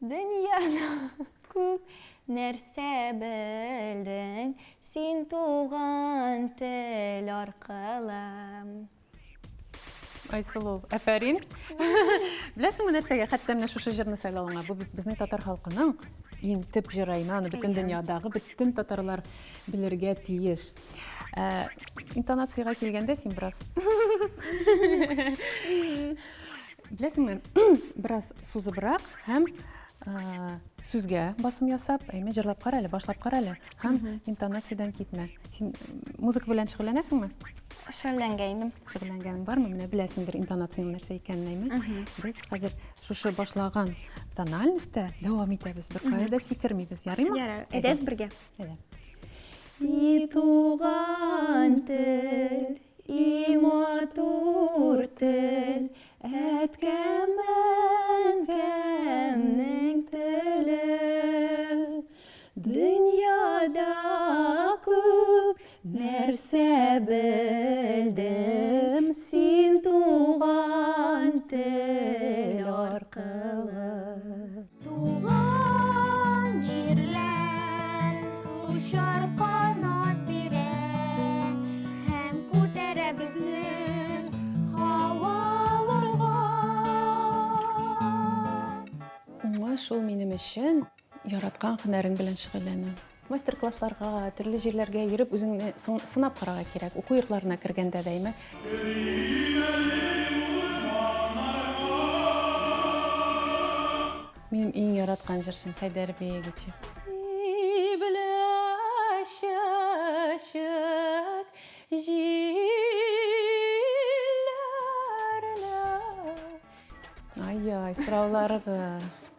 Dünyada күп нәрсә белдең, син туган тел аркылы. Айсылу, әфәрин. Біләсің ме нәрсәгә, хәтта менә шушы җырны сайлаганга, бу безнең татар халкының иң төп җыры, аны бөтен дөньядагы бөтен татарлар белергә тиеш. Интонациягә килгәндә син бераз. Біләсеңме, бераз сузыбрак һәм сүзгә басым ясап, әйме җырлап кара әле, башлап кара әле, һәм интонациядән китмә. Син музыка белән шөгыльләнәсеңме? Шөгыльләнгәнем. Шөгыльләнгәнең бармы? Менә беләсеңдер интонацияң нәрсә икәнен, әйме? Без хәзер шушы башлаган тональностьтә дәвам итәбез. Бер кайда сикермибез, ярыймы? Ярар, әйдәс бергә. Әйдә. Туган тел, и матур тел, әткәмән кемнең теле. Дөньяда күп нәрсә белдем, син туган тел аркылы. Туган җирләр учар канат бирә, һәм күтәрә безне һаваларга. Уңай шул минем өчен яраткан һөнәрең белән шөгыльләнү. Мастер-классларга, төрле җирләргә йөреп, үзеңне сынап карарга кирәк. Уку йортларына кергәндә дәйме. Минем иң яраткан җырчым Хәйдәр Биягичев. Сибеләшәшәк җилләренә. Ай-ай, сорауларыгыз.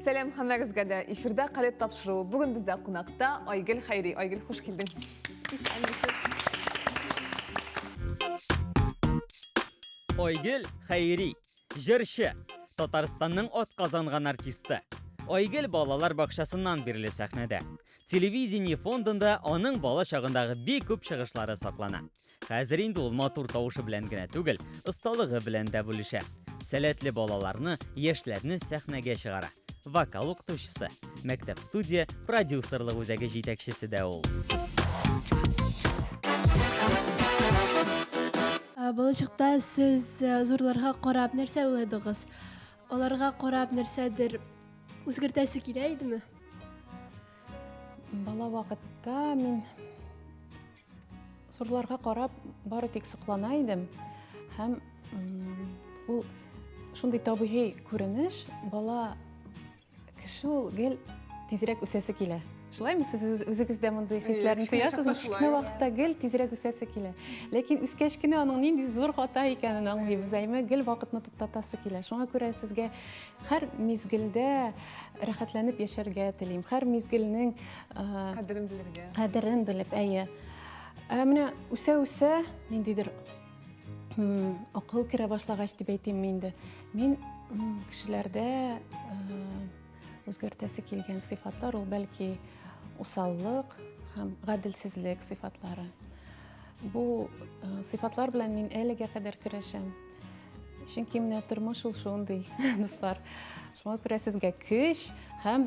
Сәлем хаммагызга да эфирда калет тапшыруу. Бүгін бізде қонақта Айгөл Хайри. Айгөл, хош келдің. Айгөл Хайри, жыршы, Татарстанның атказанган артисты. Айгөл балалар бакчасыннан бирле сәхнәдә. Телевидение фондында аның бала чагындагы бик күп чыгышлары саклана. Хәзер инде ул матур тавышы белән генә түгел, осталыгы белән дә бүлешә. Сәләтле балаларны, яшьләрне сәхнәгә чыгара. Вокал укытучысы, мәктәп-студия продюсерлык үзәге җитәкчесе дә ул. Балачакта сез зурларга карап нәрсә уйладыгыз? Аларга карап нәрсәдер үзгәртәсе килә идеме? Бала вакытта мин зурларга карап бары тик соклана идем. Һәм ул шундый табигый күренеш, бала кеше ул гел тизрәк үсәсе килә. Шулаймы, сез үзегездә мондай хисләрне тоясызмы? Кичкенә вакытта гел тизрәк үсәсе килә. Ләкин үскәч кенә аның нинди зур хата икәнен аңлыйбыз, әйме гел вакытны туктатасы килә. Шуңа күрә сезгә һәр мизгелдә рәхәтләнеп яшәргә телим. Һәр мизгелнең кадерен белеп, әйе. Менә үсә ниндидер акыл керә башлагач дип әйтим инде. Мин кешеләрдә үзгәртәсе килгән сыйфатлар ул бәлки усаллык һәм гаделсезлек сыйфатлары. Бу сыйфатлар белән мин әлегә кадәр көрәшәм. Чөнки менә тормыш ул шундый, дуслар. Шуңа күрә сезгә көч һәм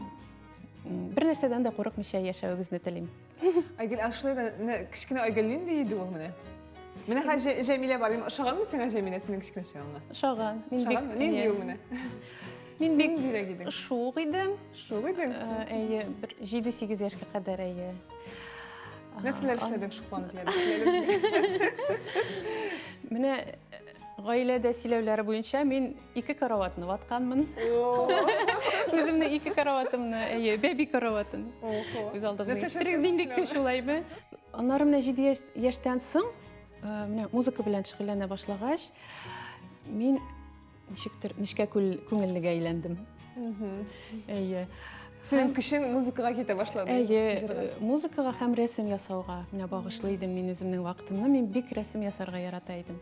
бер нәрсәдән дә курыкмыйча яшәвегезне телим. Айгөл, ашылай кичкенә Айгөл нинди иде ул менә? Менә хәзер Җәмилә бар. Ошаганмы сиңа Җәмилә синең кичкенә чагыңа? Ошаган. Нинди ул менә? Мин бик шук идем. Шук идең? Әйе, 7-8 яшькә кадәр әйе. Нәрсәләр эшләдең шукланып янә? Менә гаиләдә сөйләүләре буенча мин 2 караватны ватканмын. Үземне 2 караватымны, әйе, бәби караватын. Үз алдыгына. Нинди көч улаймы? Аннары менә 7 яшьтән соң менә музыка белән шөгыльләнә башлагач, мин ничкә күңеллегә әйләндем. Әйе. Синең көчең музыкага китә башлады. Әйе, музыкага һәм рәсем ясауга менә багышлы идем мин үземнең вакытымны. Мин бик рәсем ясарга ярата идем.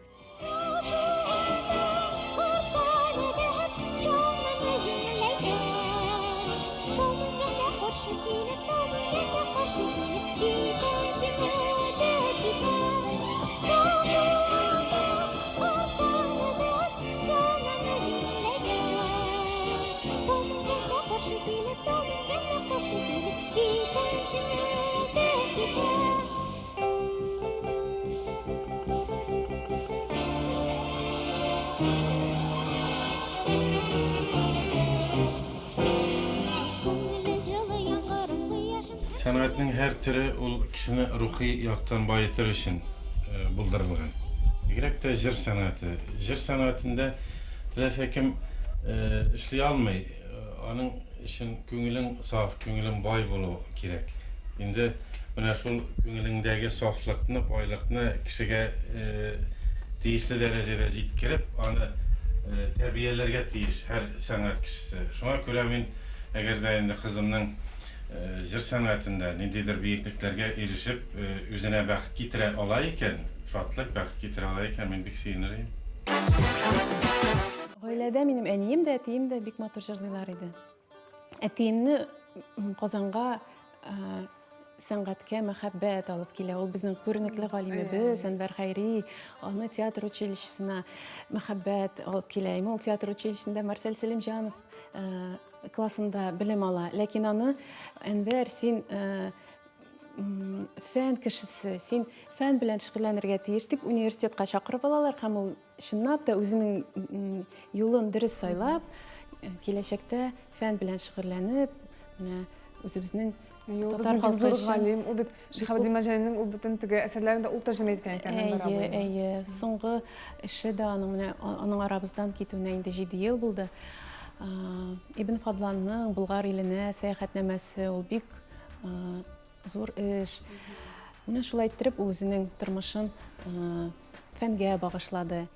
Sanatning her türü ul kişini ruhi yaktan bayıtır için buldurulgan. Gerek de jir sanatı. Jir sanatında dilese kim işley almay, onun için köngülün saf, köngülün bay bolu gerek. Indi buna şol köngülündägi saflıkны, baylıkны kişiге tiyişli derecede jitkirip, onu terbiyelerge tiyiş her sanat kişisi. Şuna göre men eger de endi kızımның jir sanatında nididir büyüklüklerge erişip özüne baxt getire alayken, şatlık baxt getire alayken men bek sevinirəm. Gailede benim eniyim de etiyim de bik motor jırlıylar idi. Etiyimni Kazan'a sanatke mehabbet alıp kile. Ol bizning көрнекле галимебез Enver Hayri. Onu tiyatro училищесine mehabbet alıp kileyim. Ol tiyatro училищесinde Marcel Selimjanov klasında bilim ala. Lakin onu Enver sen fen kişisi, sen fen bilen şıgıllanırga tiyiş dip üniversitetga çakırıp alalar. Hem ol şınnap da özünün yolun dürüst saylap, gelecekte fen bilen şıgıllanıp, özümüzün Tatar halkı için. Galim, o bit Şahabedin Majalinin o bütün tege eserlerinde ul tercüme etken eken beraber. Eye, soңғы işi de onun arabızdan ketüne indi 7 yıl buldu. Ibn Fadlanның Bulgar iline seyahatnamesi ol bik zor iş. Менә шулай иттереп ул үзенең тормышын фәнгә багышлады.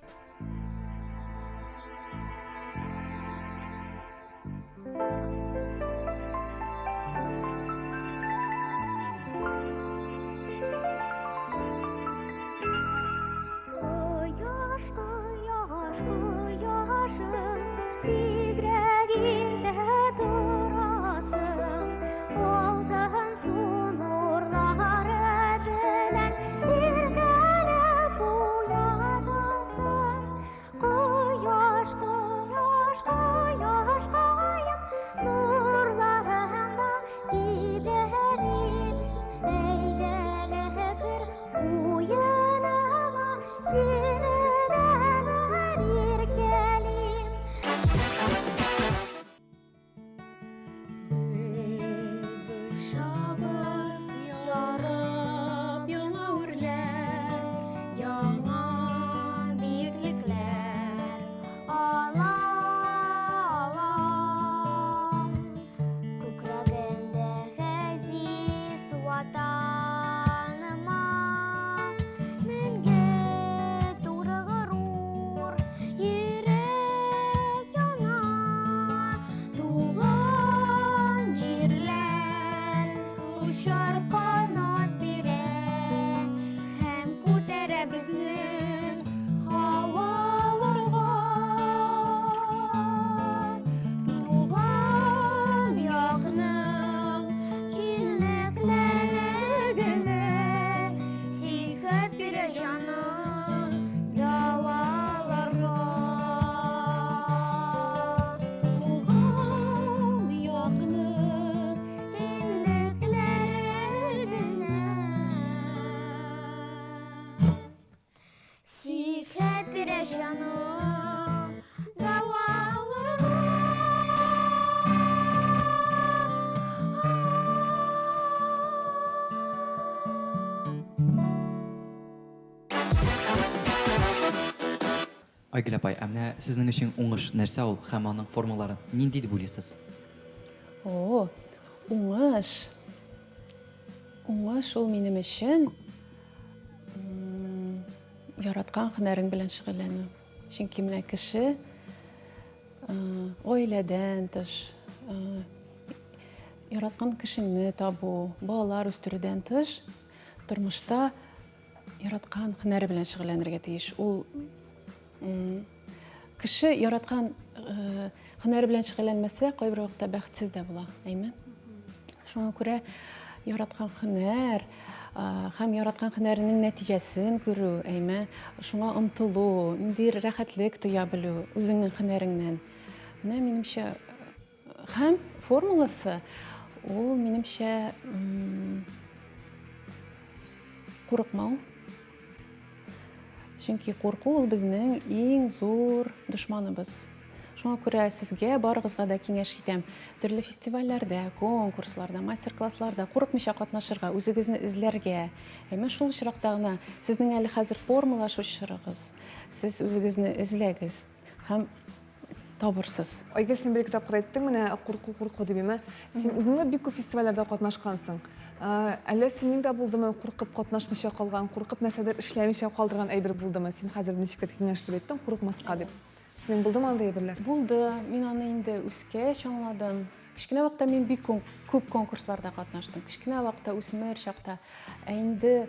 Aygül apay, әмне сезнең өчен уңыш нәрсә ул һәм аның формалары нинди дип уйлыйсыз? Уңыш. Уңыш ул минем өчен яраткан һөнәрең белән шөгыльләнү. Чөнки менә кеше гаиләдән тыш яраткан кешене табу, балалар үстерүдән тыш тормышта яраткан һөнәре белән шөгыльләнергә тиеш. Ул кеше яраткан һөнәре белән шөгыльләнмәсә, кайбер вакытта бәхетсез дә була, әйме? Шуңа күрә яраткан һөнәр һәм яраткан һөнәренең нәтиҗәсен күрү, әйме? Шуңа омтылу, ниндидер рәхәтлек тоя белү үзеңнең һөнәреңнән. Менә минемчә һәм формуласы ул минемчә курыкмау. Чөнки курку ул безнең иң зур дошманыбыз. Шуңа күрә сезгә барыгызга да киңәш итәм. Төрле фестивальләрдә, конкурсларда, мастер-классларда курыкмыйча катнашырга, үзегезне эзләргә. Әмма шул очракта гына сезнең әле хәзер формалашучырыгыз. Сез үзегезне эзләгез һәм табырсыз. Айгөл, сен бір кітап қарайттың, менә қорқу дебеме. Сен өзіңе бик көп фестивальләрдә катнашкансың. Әле синең дә булдымы куркып катнашмыйча калган, куркып нәрсәдер эшләмичә калдырган әйбер булдымы? Син хәзер ничек киңәш итеп әйттең, курыкмаска дип. Синең булдымы андай әйберләр? Булды. Мин аны инде үскәч аңладым. Кичкенә вакытта мин бик күп конкурсларда катнаштым. Кичкенә вакытта үсмер чакта. Ә инде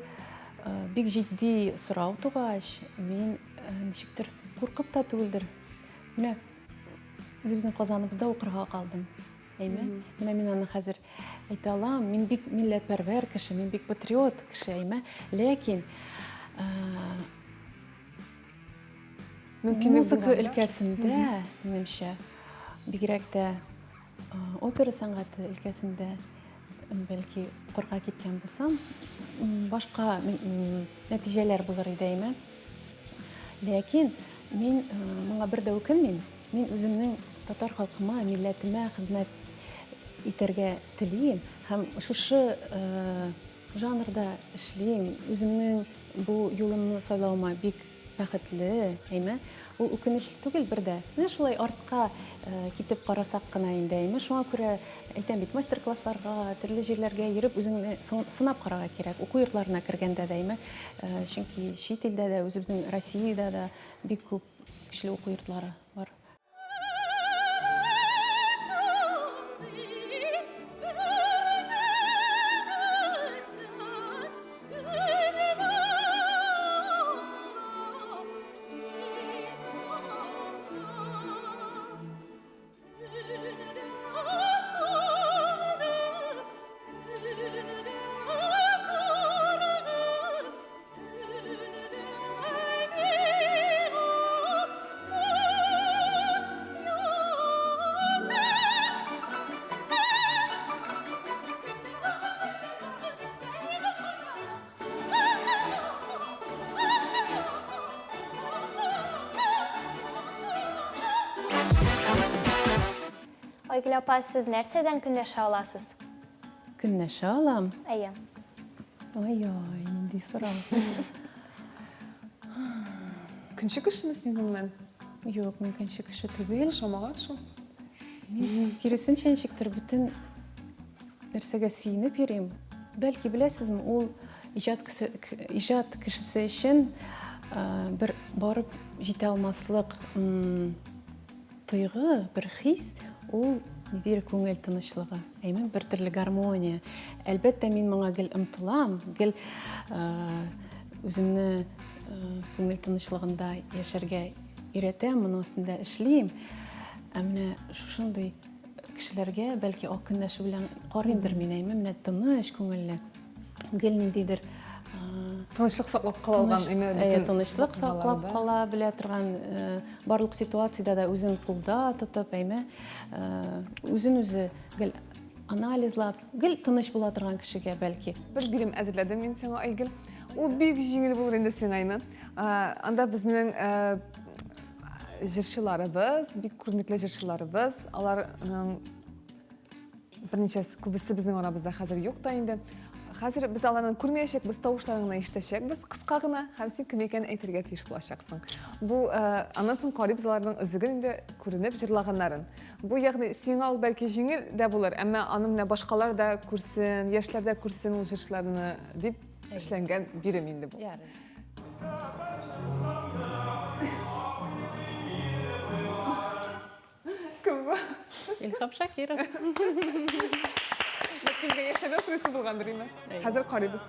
бик җитди сорау тугач, мин ничектер куркып та түгелдер. Менә үзебезнең Казаныбызда укырга калдым. Әйме? Менә мин аны хәзер әйтә алам. Мин бик милләтпәрвәр кеше, мин бик патриот кеше, әйме? Ләкин музыка өлкәсендә, минемчә, бигрәк тә опера сәнгате өлкәсендә бәлки курка киткән булсам, башка нәтиҗәләр булыр иде, әйме? Ләкин мин моңа бер дә үкенмим. Мин үземнең татар халкыма, милләтемә хезмәт итәргә телим һәм шушы жанрда эшлим. Үземнең бу юлымны сайлауыма бик бәхетле, әйме? Ул үкенечле түгел бер дә. Менә шулай артка китеп карасак кына инде, әйме? Шуңа күрә әйтәм бит, мастер-классларга, төрле җирләргә йөреп үзеңне сынап карарга кирәк. Уку йортларына кергәндә дә, әйме? Чөнки чит илдә дә, үзебезнең Россиядә дә бик күп кичле уку йортлары бар. Айгөл апа, сіз нәрседен көнләшә аласыз? Көнләшә алам. Әйе. Ай-ай, нинди сорау. Көнче кешеме син гомумән? Юк, мин көнче кеше түгел. Шамага шул. Мин киресенчә ничектер бөтен нәрсәгә сөенеп йөрим. Бәлки беләсезме, ул иҗат кешесе өчен бер барып җитә алмаслык тойгы, бер хис, ул нидер күңел тынычлыгы, әйме, бер төрле гармония. Әлбәттә, мин моңа гел ымтылам, гел үземне күңел тынычлыгында яшәргә өйрәтәм, моның өстендә эшлим. Ә менә шушындый кешеләргә бәлки ак көнләшү белән карыймдыр мин, әйме, менә тыныч күңелле, гел ниндидер Тынычлык саклап калган, тынычлык саклап кала белә торган, барлык ситуациядә дә үзен кулда тотып, әйме, үзен үзе гел анализлап, гел тыныч була торган кешегә бәлки. Бер бирем әзерләдем мин сиңа, Айгөл. Ул бик җиңел булыр инде сиңа, әйме? Анда безнең җырчыларыбыз, бик күренекле җырчыларыбыз, аларның берничәсе, күбесе безнең арабызда хәзер юк та инде. Хәзер без аларны күрмәячәкбез, тавышларын гына ишетәчәкбез, кыска гына һәм син кем икәнен әйтергә тиеш булачаксың. Бу аннан соң карыйбыз аларның өзеген инде күренеп җырлаганнарын. Бу ягъни сиңа ул бәлки җиңел дә булыр, әмма аны менә башкалар да күрсен, яшьләр дә күрсен ул җырчыларны дип эшләнгән бирем инде бу. Кем бу? Илһам Шакиров. Кемгә яшьләрдә сүресе булгандыр, әйме? Хәзер карыйбыз.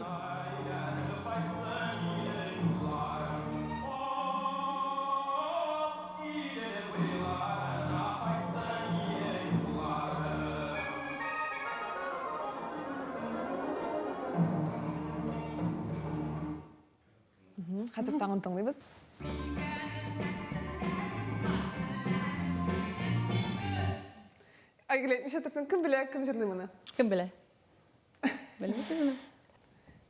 Хәзер тагын тыңлыйбыз. Айгөл, әйтмичә торсын, кем белә, кем җырлый моны? Кем белә? Белмисезме?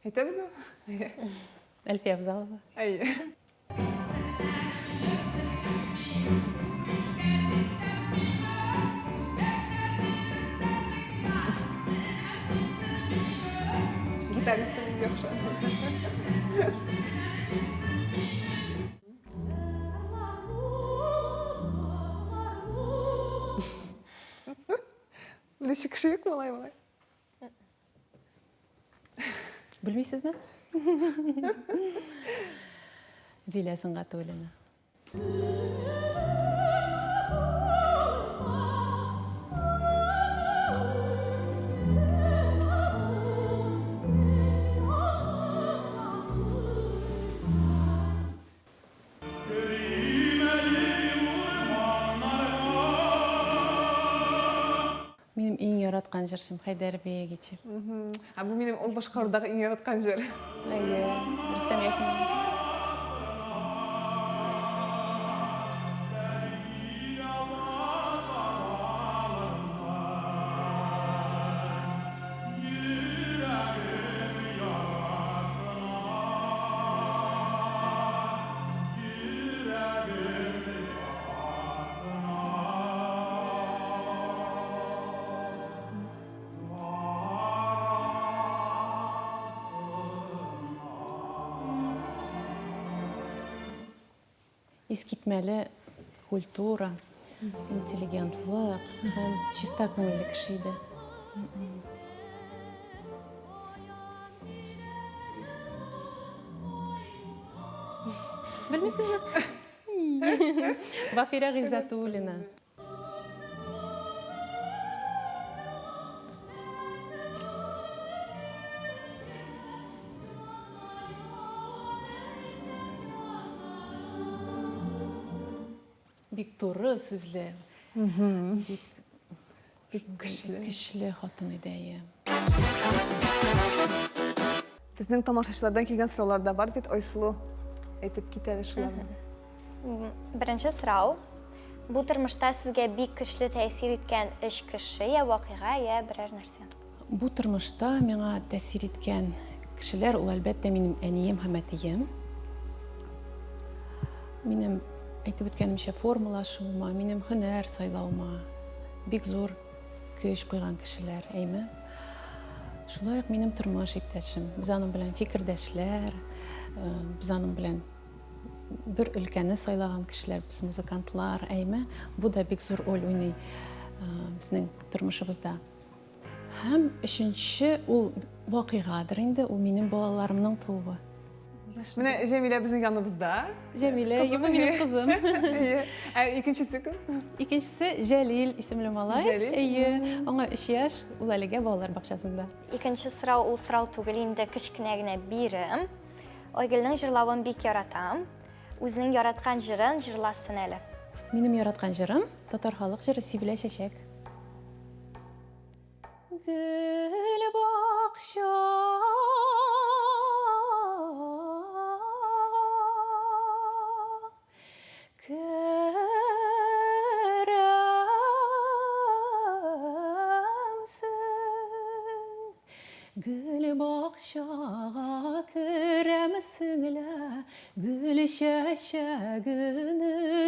Әйтәбезме? Әлфия Абзалова. Әйе. сценаристы менге окшоду. Бірінші кішірек болай. Білмейсіз ме? Зиля Сыңғат өлеңі. Менің ең яратқан жыршым Хайдар Бегичев. Бұл менің ол башқарудағы ең яратқан жер. Рүстем Яхин. Ескертмелі культура, интеллигентлық, һәм чиста көңілді кіші еді. Білмейсіз ме? Бафира Ғизатуллина. Бик туры сүзле, бик күчле хатын иде. Біздің тамашашылардан келген сұраулар да бар бит, Ойсулу айтып кетеді шуларны. Бірінші сұрау. Бұл тұрмышта сізге бик күчлі тәсір еткен үш кіші, я вақиға, я бірер нәрсе? Бұл тұрмышта меңа тәсір еткен кішілер, ол әлбәттә минем әнием һәм әтием. Минем әйтеп үткәнемчә формалашуыма, минем һөнәр сайлауыма бик зур көч куйган кешеләр, әйме? Шулай ук минем тормыш иптәшем. Без аның белән фикердәшләр, без аның белән бер өлкәне сайлаган кешеләр, без музыкантлар, әйме? Бу да бик зур роль уйный безнең тормышыбызда. Һәм өченче ул вакыйгадыр инде, ул минем балаларымның тууы. Менә Җәмилә безнең яныбызда. Җәмилә, бу минем кызым. Икенчесе кем? Икенчесе Җәлил исемле малай. Җәлил. Аңа 3 яшь, ул әлегә балалар бакчасында. Икенче сұрау, ул сұрау түгел, инде кішкенә генә бирем. Айгөлнең җырлавын бик яратам. Үзенең яраткан җырын җырласын әле. Минем яраткан җырым татар халык җыры Сибилә чәчәк. Гөл бакча Gül bakşağa kıremsinler, gül şeşegin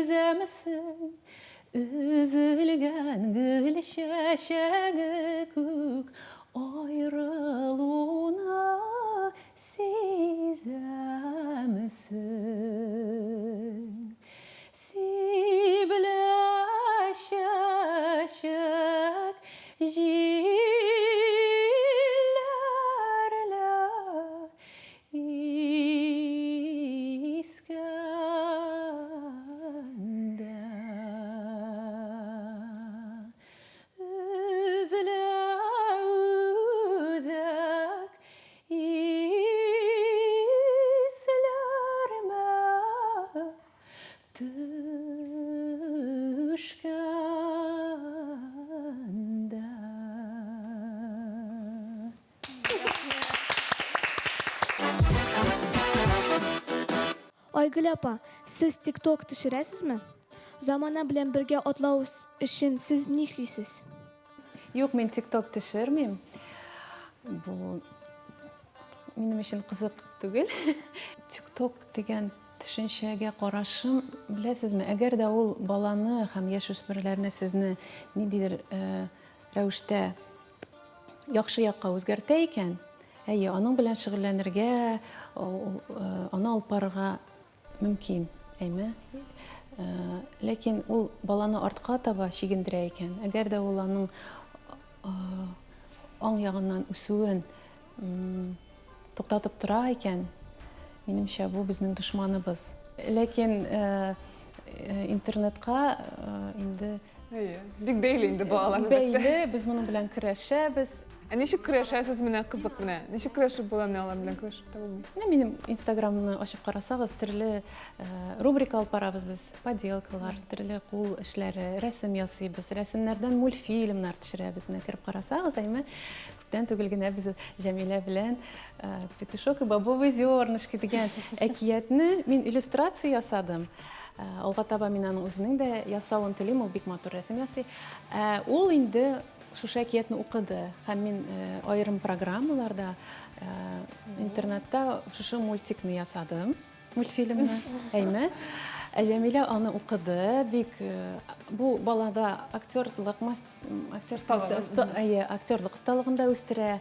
üzemsin. Üzülgen gül şeşegi kük ayrılığına sizemsin. Sibile şeşek Айгөл апа, сіз TikTok төшерәсезме? Замана белән бергә атлау өчен сіз ни эшлисез? Юк, мен TikTok төшермим. Бу минем өчен кызык түгел. TikTok дигән төшенчәгә карашым, беләсезме, әгәр дә ул баланы һәм яшүсмерләрне сезне ниндидер рәвештә яхшы якка үзгәртә икән, Әйе, аның белән шөгыльләнергә, аны алып барырга мөмкин, әйме? Ләкин ул баланы артка таба чигендерә икән. Әгәр дә ул аның аң ягыннан үсүен туктатып тора икән, минемчә, бу безнең дошманыбыз. Ләкин интернетка инде Бик бәйле инде балалар. бәйле, без моның белән көрәшәбез. Ничек көрәшәсез менә кызык менә? Ничек көрәшеп була менә алар белән көрәшеп табылмый? Минем инстаграмны ачып карасагыз, төрле рубрика алып барабыз без, поделкалар, төрле кул эшләре, рәсем ясыйбыз, рәсемнәрдән мультфильмнар төшерәбез. Менә кереп карасагыз, әйме, күптән түгел генә без Җәмилә белән Петушок и бобовые зернышки дигән әкиятне мин иллюстрация ясадым. Алга таба мин аның үзенең дә ясавын телим, ул бик матур рәсем ясый. Ул инде шушы әкиятне укыды һәм мин аерым программаларда интернетта шушы мультикны ясадым, мультфильмны, әйме. Җәмилә аны укыды, бик бу балада актерлык осталыгында үстерә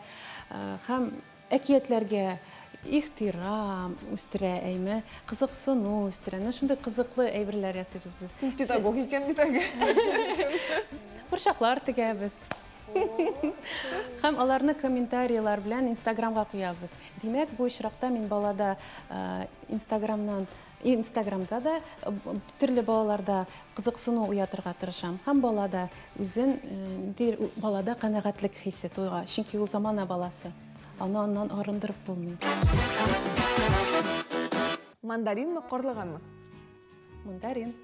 һәм әкиятләргә ихтирам үстерә, әйме, кызыксыну үстерә. Менә шундый кызыклы әйберләр ясыйбыз без. Син педагог икән бит әгә. Борчаклар тегәбез. Һәм аларны комментарийлар белән Инстаграмга куябыз. Димәк, бу очракта мин балада Инстаграмда да төрле балаларда кызыксыну уятырга тырышам. Һәм балада үзен балада канәгатьлек хисе туйга, чөнки ул замана баласы. Аны аннан арындырып булмый. Мандаринмы, карлыганмы? Мандарин.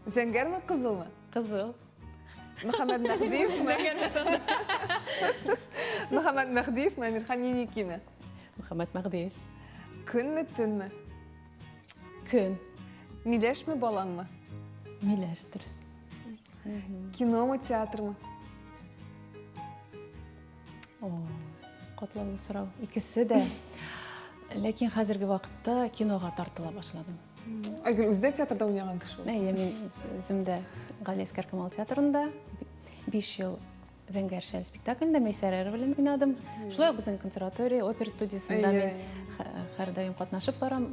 Зәңгәрме, кызылмы? Кызыл. Мөхәммәд Мәхдиевме? Мөхәммәд Мәхдиевме, Әмирхан Еникиме? Мөхәммәд Мәхдиев. Көнме, төнме? Көн. Миләшме, балаңмы? Миләштер. Киномы, театрмы? Катлаулы сорау. Икесе дә. Ләкин хәзерге вакытта кинога тартыла башладым. Айгөл үзе театрда уйнаган кеше ул. Мин үземдә Гали Әскәр Камал театрында 5 ел зәңгәр шәл спектаклендә Мәйсәрә белән уйнадым. Шулай безнең консерватория, опера студиясында мин һәр даим катнашып барам.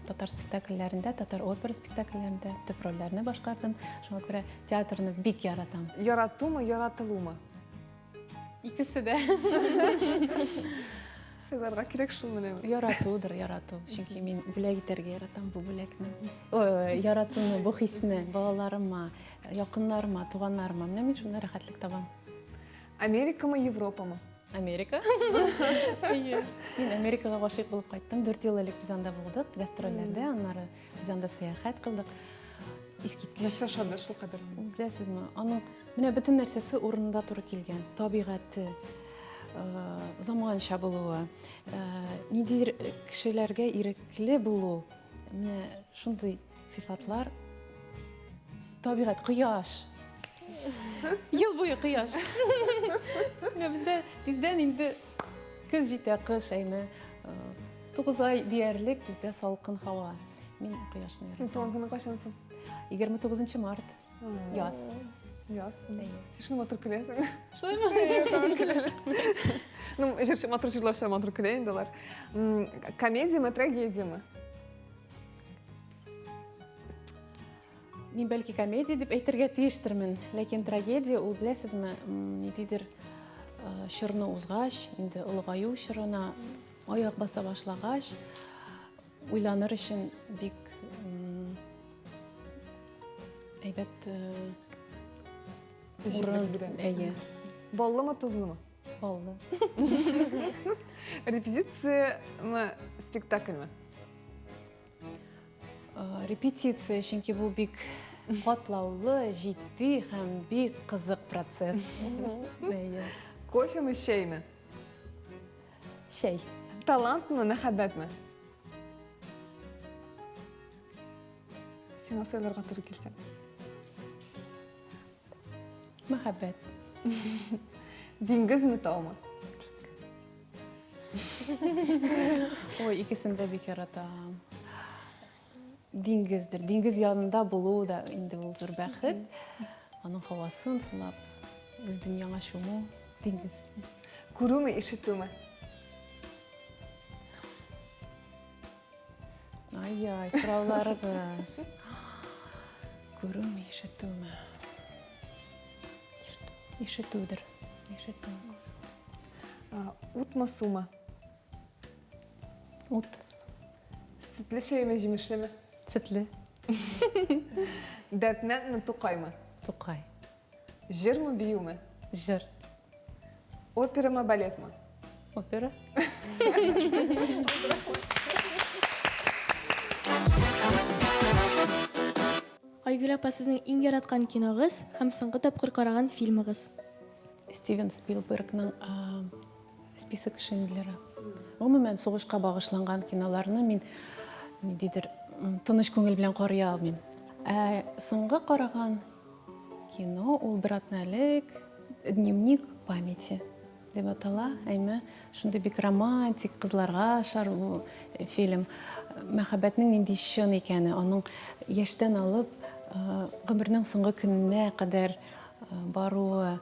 Татар спектакльләрендә, татар опера спектакльләрендә төп рольләрне башкардым. Шуңа күрә театрны бик яратам. Яратумы, яратылумы? Икесе дә. Сайларга кирәк шул менә. Яратудыр, ярату. Чөнки мин бүләк итәргә яратам бу бүләкне. Ой, яратуны, бу хисне балаларыма, якыннарыма, туганнарыма, менә мин шунда рәхәтлек табам. Америкамы, Европамы? Америка. Мин Америкага гашыйк булып кайттым. 4 ел элек без анда булдык, гастрольләрдә, аннары без анда сәяхәт кылдык. Искиткеч. Нәрсә шунда шул кадәр? Беләсезме, аның менә бөтен нәрсәсе урынында туры килгән. Табигаты, заманча булуы, ниндидер кешеләргә ирекле булу, менә шундый сыйфатлар. Табигать, кояш. Ел буе кояш. Менә бездә тиздән инде көз җитә, кыш әйме. 9 ай диярлек бездә салкын һава. Мин кояшны Син туган көне кайчансың? 29 март. Яз. Яз. Син шуны матур көләсең. Шулаймы? Ну, җырчы матур җырлаучылар матур көлә инде алар. Комедиямы, трагедиямы? Мин бәлки комедия дип әйтергә тиештермен, ләкин трагедия ул беләсезме, ниндидер чорны узгач, инде олыгаю чорына аяк баса башлагач, уйланыр өчен бик әйбәт урын бирә. Әйе. Баллымы, тузлымы? Баллы. Репетициямы, спектакльмы? Репетиция, чөнки бу бик катлаулы, җитди һәм бик кызык процесс. Әйе. Кофемы, чәйме? Чәй. Талантмы, мәхәббәтме? Сиңа сөйләргә туры килсә. Мәхәббәт. Диңгезме, таумы? Ой, икесен дә бик яратам. Диңгездер. Диңгез янында булу да инде ул зур бәхет. Аның һавасын сулап, үз дөньяңа чуму, диңгез. Көрүмү, ишитүүмү? Ай, сұрауларыңыз. Көру ме, ишіту ме? Ишітудір. Ишіту. Утмы, сумы? Ут. Sütlü şey mi, жемишли mi? Sütlü. Dertmen mi, Tukay mı? Tukay. Jır mı, büyü mü? Jır. Opera mı, balet mi? Opera. Айгүл апа, сіздің ең яратқан киноғыз һәм соңғы тапқыр қараған фильміңіз? Стивен Спилбергның список шиндлері. Ғөмүмән соғышқа бағышланған киноларны мен тыныш көңіл белән карый алмыйм. Соңғы қараған кино ул бер атналык дневник памяти дип атала. Әйме, шундай бик романтик, кызларга ашар фильм. Мәхәббәтнең нинди шын икәне, аның яшьтән алып гомернең соңгы көненә кадәр баруы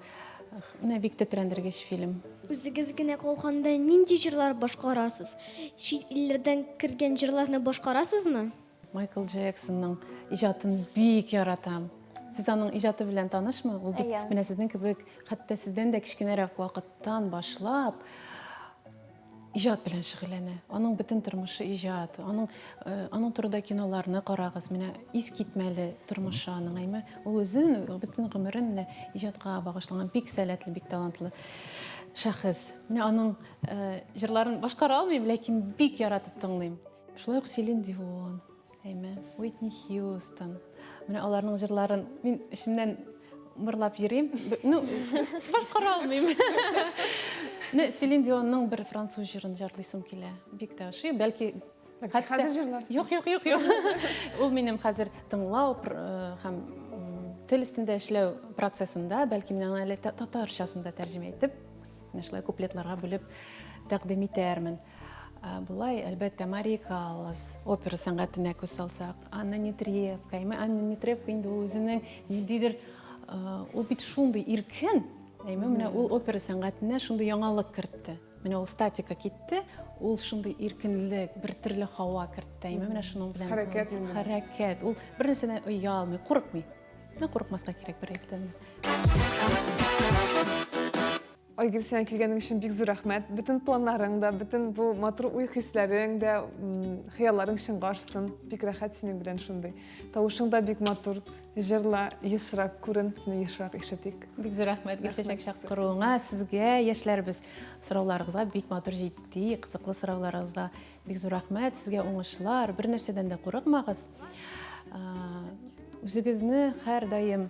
бик тетрәндергеч фильм. Үзегез генә калганда нинди җырлар башкарасыз? Чит илләрдән кергән җырларны башкарасызмы? Майкл Джексонның иҗатын бик яратам. Сез аның иҗаты белән танышмы? Ул бит менә сезнең кебек, хәтта сездән дә кичкенәрәк вакыттан башлап иҗат белән шөгыльләнә. Аның бөтен тормышы иҗат. Аның турында киноларны карагыз, менә искитмәле тормышы аның, әйме. Ул үзен бөтен гомерен иҗатка багышланган бик сәләтле, бик талантлы шәхес. Менә аның җырларын башкара алмыйм, ләкин бик яратып тыңлыйм. Шулай ук Селин Дион, әйме, Уитни Хьюстон. Менә аларның җырларын мин эчемнән мырлап йөрим. Башкара алмыйм. Селин Дионның бер француз җырын җырлыйсым килә. Бик тә ошый, бәлки Хәзер җырларсыз. Юк. Ул минем хәзер тыңлау һәм тел өстендә эшләү процессында, бәлки мин аны татарчасында тәрҗемә итеп, менә шулай куплетларга бүлеп тәкъдим итәрмен. Булай, әлбәттә, Мария Каллас, опера сәнгатенә күз салсак, Анна Нетребко, Анна Нетребко инде ул үзенең ниндидер, ул бит шундый иркен, менә ул опера сәнгатенә шундый яңалык кертте. Менә ул статика китте, ул шундый иркенлек, бер төрле һава кертте. Менә шуның белән хәрәкәт. Ул бер нәрсәдән оялмый, курыкмый. Курыкмаска кирәк бер әйткәндә. Айгөл, сен килгәнең өчен бик зур рәхмәт. Bütün планларың да, bütün бу матур уй хисләрең дә, хыялларың чынга ашсын. Бик рәхәт синең белән шундый. Тавышың да бик матур. Җырла, ешрак күрен, сине ешрак ишетик. Бик зур рәхмәт Гөлчәчәк шәхс кыруыңа, сезгә, яшьләрбез. Сорауларыгызга бик матур җитди, кызыклы сорауларыгызга бик зур рәхмәт. Сезгә уңышлар, бер нәрсәдән дә курыкмагыз. Үзегезне һәр даим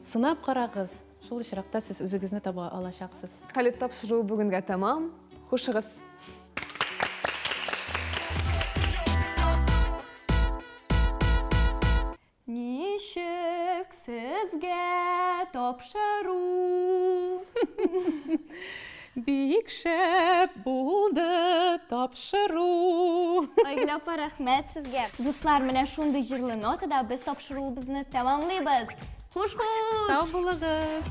сынап карагыз. Шул очракта сез үзегезне таба алачаксыз. Хәлит тапшыру бүгенгә тәмам. Хушыгыз. Ничек сезгә тапшыру? Бик шәп булды тапшыру. Айгөл апа, рәхмәт сезгә. Дуслар, менә шундый җырлы нотада без тапшыруыбызны тәмамлыйбыз. Хуш-хуш! Сау булыгыз.